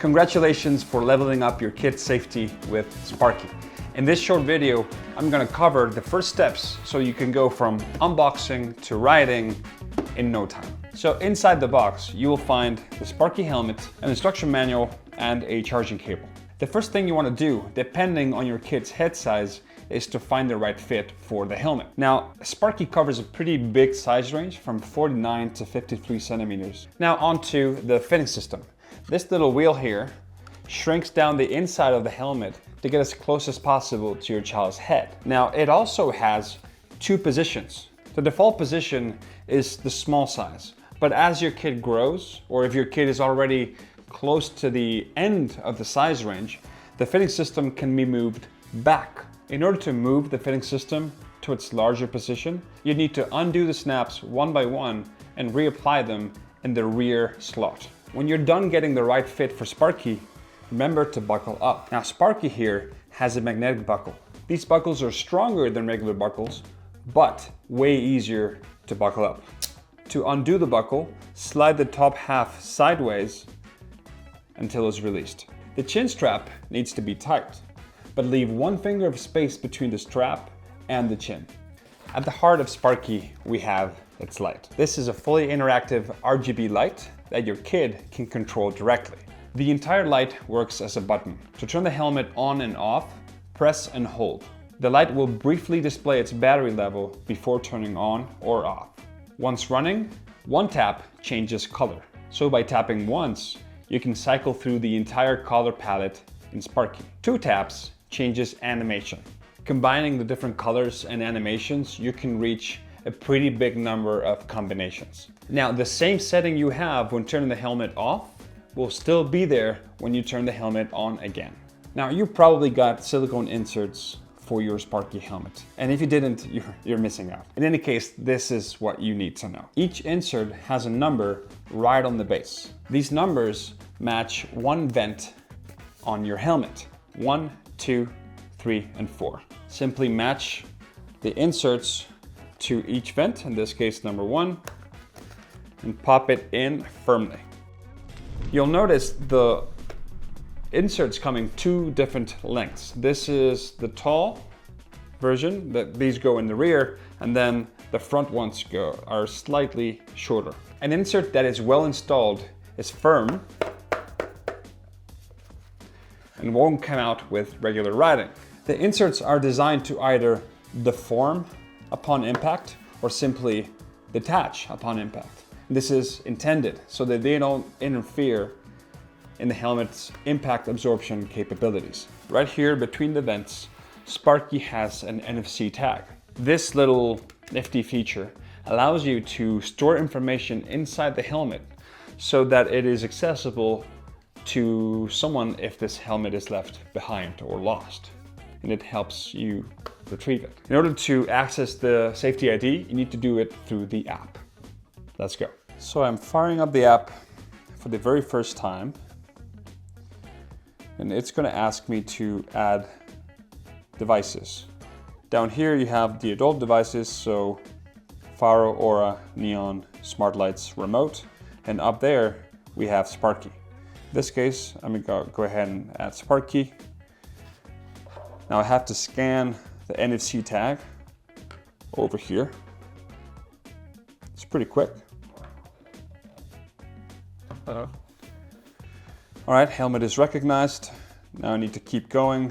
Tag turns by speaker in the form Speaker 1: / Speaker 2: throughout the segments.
Speaker 1: Congratulations for leveling up your kid's safety with Sparky. In this short video, I'm gonna cover the first steps so you can go from unboxing to riding in no time. So inside the box, you will find the Sparky helmet, an instruction manual, and a charging cable. The first thing you wanna do, depending on your kid's head size, is to find the right fit for the helmet. Now, Sparky covers a pretty big size range from 49 to 53 centimeters. Now onto the fitting system. This little wheel here shrinks down the inside of the helmet to get as close as possible to your child's head. Now, it also has two positions. The default position is the small size, but as your kid grows, or if your kid is already close to the end of the size range, the fitting system can be moved back. In order to move the fitting system to its larger position, you need to undo the snaps one by one and reapply them in the rear slot. When you're done getting the right fit for Sparky, remember to buckle up. Now, Sparky here has a magnetic buckle. These buckles are stronger than regular buckles, but way easier to buckle up. To undo the buckle, slide the top half sideways until it's released. The chin strap needs to be tight, but leave 1 finger of space between the strap and the chin. At the heart of Sparky, we have its light. This is a fully interactive RGB light that your kid can control directly. The entire light works as a button. To turn the helmet on and off, press and hold. The light will briefly display its battery level before turning on or off. Once running, one tap changes color. So by tapping once, you can cycle through the entire color palette in Sparky. 2 taps changes animation. Combining the different colors and animations, you can reach a pretty big number of combinations. Now, the same setting you have when turning the helmet off will still be there when you turn the helmet on again. Now, you probably got silicone inserts for your Sparky helmet, and if you didn't, you're missing out. In any case, this is what you need to know. Each insert has a number right on the base. These numbers match one vent on your helmet. 1, 2, 3, and 4. Simply match the inserts to each vent, in this case number 1, and pop it in firmly. You'll notice the inserts coming 2 different lengths. This is the tall version, that these go in the rear, and then the front ones are slightly shorter. An insert that is well installed is firm and won't come out with regular riding. The inserts are designed to either deform upon impact or simply detach upon impact. This is intended so that they don't interfere in the helmet's impact absorption capabilities. Right here between the vents, Sparky has an NFC tag. This little nifty feature allows you to store information inside the helmet so that it is accessible to someone if this helmet is left behind or lost, and it helps you retrieve it. In order to access the safety ID, you need to do it through the app. Let's go. So I'm firing up the app for the very first time, and it's going to ask me to add devices. Down here you have the adult devices, so Faro, Aura, Neon, Smart Lights, Remote, and up there we have Sparky. In this case, I'm going to go ahead and add Sparky. Now I have to scan the NFC tag over here. It's pretty quick. All right, helmet is recognized. Now I need to keep going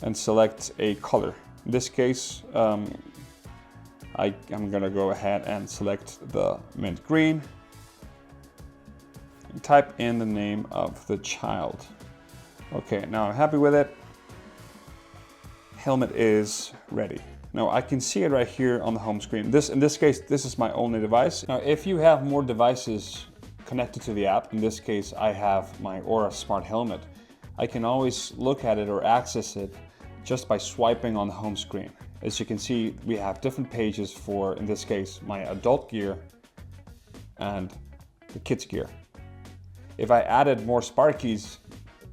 Speaker 1: and select a color. In this case, I'm gonna go ahead and select the mint green and type in the name of the child. Okay, now I'm happy with it. Helmet is ready. Now I can see it right here on the home screen. In this case, this is my only device. Now, if you have more devices connected to the app, in this case, I have my Aura Smart Helmet, I can always look at it or access it just by swiping on the home screen. As you can see, we have different pages for, in this case, my adult gear and the kids gear. If I added more Sparkies,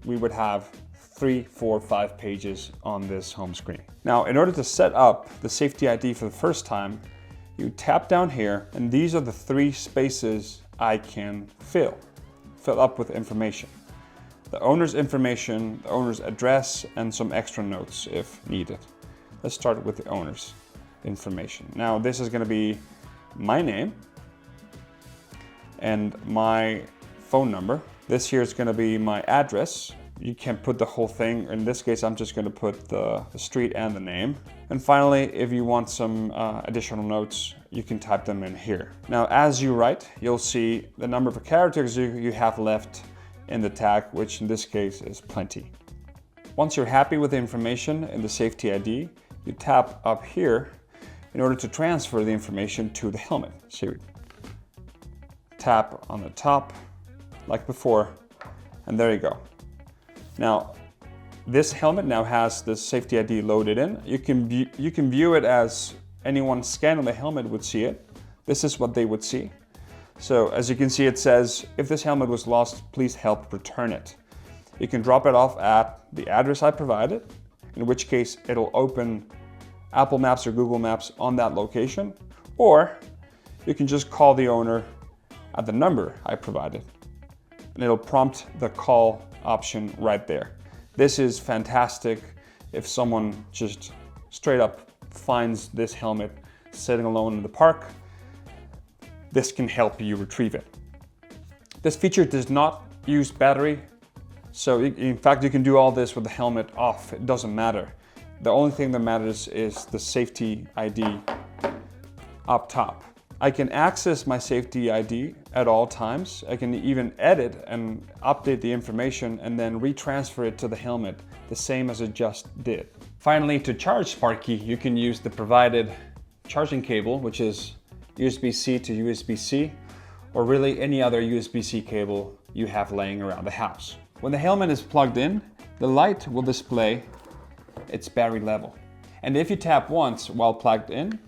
Speaker 1: we would have 3, 4, 5 pages on this home screen. Now, in order to set up the safety ID for the first time, you tap down here, and these are the 3 spaces I can fill up with information. the owner's information, the owner's address, and some extra notes if needed. Let's start with the owner's information. Now this is going to be my name and my phone number. This here is going to be my address. You can put the whole thing. In this case, I'm just going to put the street and the name. And finally, if you want some additional notes, you can type them in here. Now, as you write, you'll see the number of characters you have left in the tag, which in this case is plenty. Once you're happy with the information in the safety ID, you tap up here in order to transfer the information to the helmet. So you tap on the top like before, and there you go. Now, this helmet now has the safety ID loaded in. You can view it as anyone scanning the helmet would see it. This is what they would see. So as you can see, it says, if this helmet was lost, please help return it. You can drop it off at the address I provided, in which case it'll open Apple Maps or Google Maps on that location, or you can just call the owner at the number I provided, and it'll prompt the call option right there. This is fantastic if someone just straight up finds this helmet sitting alone in the park. This can help you retrieve it. This feature does not use battery, so in fact you can do all this with the helmet off. It doesn't matter. The only thing that matters is the safety ID up top. I can access my safety ID at all times. I can even edit and update the information and then retransfer it to the helmet, the same as it just did. Finally, to charge Sparky, you can use the provided charging cable, which is USB-C to USB-C, or really any other USB-C cable you have laying around the house. When the helmet is plugged in, the light will display its battery level. And if you tap once while plugged in,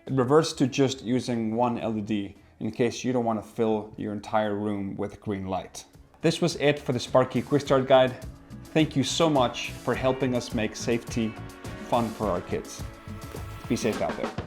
Speaker 1: it reverts to just using one LED in case you don't want to fill your entire room with green light. This was it for the Sparky Quick Start Guide. Thank you so much for helping us make safety fun for our kids. Be safe out there.